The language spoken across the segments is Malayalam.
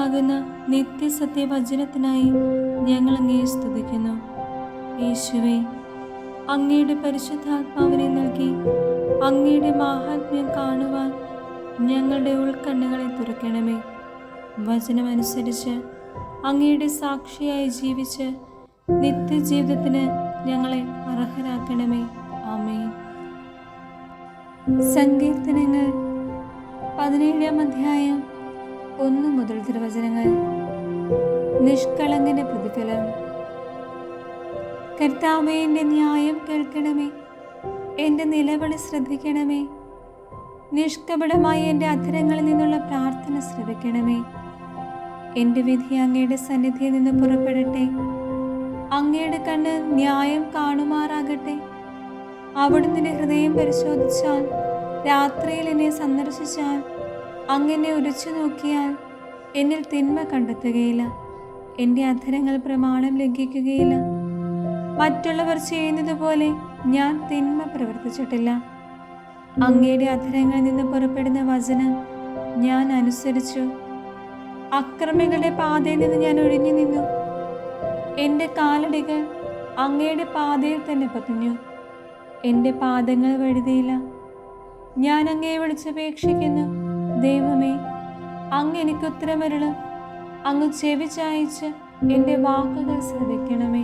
ജീവനാകുന്ന നിത്യസത്യവചനത്തിനായി ഞങ്ങൾ അങ്ങയെ സ്തുതിക്കുന്നു. യേശുവേ, അങ്ങയുടെ പരിശുദ്ധാത്മാവിനെ നൽകി അങ്ങയുടെ മാഹാത്മ്യം കാണുവാൻ ഞങ്ങളുടെ ഉൾക്കണ്ണുകളെ തുറക്കണമേ. വചനമനുസരിച്ച് അങ്ങയുടെ സാക്ഷിയായി ജീവിച്ച് നിത്യജീവിതത്തിന് ഞങ്ങളെ അർഹരാക്കണമേ. ആമേൻ. സങ്കീർത്തനങ്ങൾ 17-ാം അധ്യായം 1 മുതൽ തിരുവചനങ്ങൾ. നിഷ്കളങ്കന്റെ പ്രതിഫലം. കർത്താവേ, എൻ്റെ ന്യായം കേൾക്കണമേ, എൻ്റെ നിലവിളി ശ്രദ്ധിക്കണമേ. നിഷ്കപടമായി എൻ്റെ അധരങ്ങളിൽ നിന്നുള്ള പ്രാർത്ഥന ശ്രവിക്കണമേ. എൻ്റെ വിധി അങ്ങയുടെ സന്നിധിയിൽ നിന്ന് പുറപ്പെടട്ടെ. അങ്ങയുടെ കണ്ണ് ന്യായം കാണുമാറാകട്ടെ. അവിടുന്ന് എൻ്റെ ഹൃദയം പരിശോധിച്ചാൽ, രാത്രിയിൽ എന്നെ സന്ദർശിച്ചാൽ, അങ്ങനെ ഉരച്ചു നോക്കിയാൽ എന്നിൽ തിന്മ കണ്ടെത്തുകയില്ല. എൻ്റെ അധരങ്ങൾ പ്രമാണം ലംഘിക്കുകയില്ല. മറ്റുള്ളവർ ചെയ്യുന്നത് പോലെ ഞാൻ തിന്മ പ്രവർത്തിച്ചിട്ടില്ല. അങ്ങയുടെ അധരങ്ങളിൽ നിന്ന് പുറപ്പെടുന്ന വചനം ഞാൻ അനുസരിച്ചു. അക്രമികളുടെ പാതയിൽ നിന്ന് ഞാൻ ഒഴിഞ്ഞു നിന്നു. എൻ്റെ കാലടികൾ അങ്ങയുടെ പാതയിൽ തന്നെ പതിഞ്ഞു. എൻ്റെ പാദങ്ങൾ വഴുതിയില്ല. ഞാൻ അങ്ങയെ വിളിച്ചപേക്ഷിക്കുന്നു. ദൈവമേ, അങ്ങ് എനിക്ക് ഉത്തരമരുളും. അങ്ങ് ചെവി ചായിച്ച് എൻ്റെ വാക്കുകൾ ശ്രവിക്കണമേ.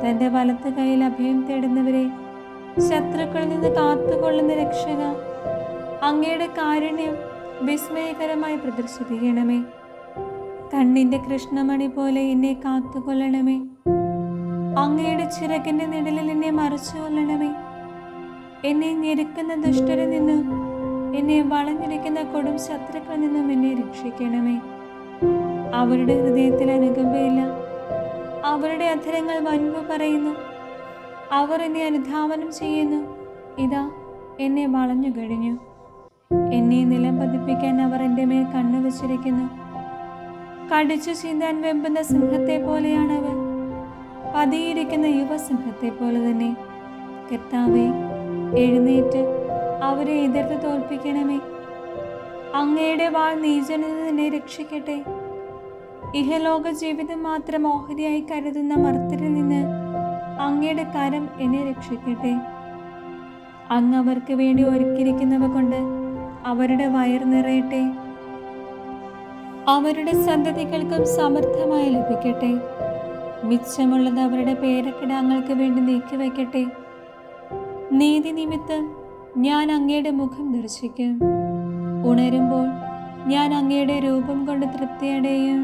തൻ്റെ വലത്ത് കൈയിൽ അഭയം തേടുന്നവരെ ശത്രുക്കളിൽ നിന്ന് കാത്തുകൊള്ളുന്ന രക്ഷക, അങ്ങയുടെ കാരുണ്യം വിസ്മയകരമായി പ്രദർശിപ്പിക്കണമേ. കണ്ണിൻ്റെ കൃഷ്ണമണി പോലെ എന്നെ കാത്തുകൊള്ളണമേ. അങ്ങയുടെ ചിറകിൻ്റെ നിഴലിൽ എന്നെ മറച്ചു കൊള്ളണമേ. എന്നെ ഞെരുക്കുന്ന ദുഷ്ടരിൽ നിന്നും എന്നെ വളഞ്ഞിരിക്കുന്ന കൊടും ശത്രുക്കളിൽ നിന്നും എന്നെ രക്ഷിക്കണമേ. അവരുടെ ഹൃദയത്തിൽ അനുകമ്പയില്ല. അവരുടെ അധരങ്ങൾ വൻപ് പറയുന്നു. അവർ എന്നെ അനുധാവനം ചെയ്യുന്നു. ഇതാ, എന്നെ വളഞ്ഞു കഴിഞ്ഞു. എന്നെ നിലം പതിപ്പിക്കാൻ അവർ എൻ്റെ മേൽ കണ്ണു വച്ചിരിക്കുന്നു. കടിച്ചു ചീന്താൻ വെമ്പുന്ന സിംഹത്തെ പോലെയാണവർ. പതിയിരിക്കുന്ന യുവസിംഹത്തെ പോലെ തന്നെ. കർത്താവേ, എഴുന്നേറ്റ് അവരെ എതിർത്ത് തോൽപ്പിക്കണമേ. അങ്ങയുടെ വാൾ നീചനിൽ നിന്ന് എന്നെ രക്ഷിക്കട്ടെ. ഇഹലോക ജീവിതം മാത്രം ഓഹരിയായി കരുതുന്ന മർത്യരിൽ നിന്ന് അങ്ങയുടെ കരം എന്നെ രക്ഷിക്കട്ടെ. അങ്ങ് അവർക്ക് വേണ്ടി ഒരുക്കിയിരിക്കുന്നവ കൊണ്ട് അവരുടെ വയർ നിറയട്ടെ. അവരുടെ സന്തതികൾക്കും സമൃദ്ധമായി ലഭിക്കട്ടെ. മിച്ചമുള്ളത് അവരുടെ പേരക്കിടാങ്ങൾക്ക് വേണ്ടി നീക്കിവെക്കട്ടെ. നീതി നിമിത്തം ഞാൻ അങ്ങയുടെ മുഖം ദർശിക്കും. ഉണരുമ്പോൾ ഞാൻ അങ്ങയുടെ രൂപം കൊണ്ട് തൃപ്തിയടയും.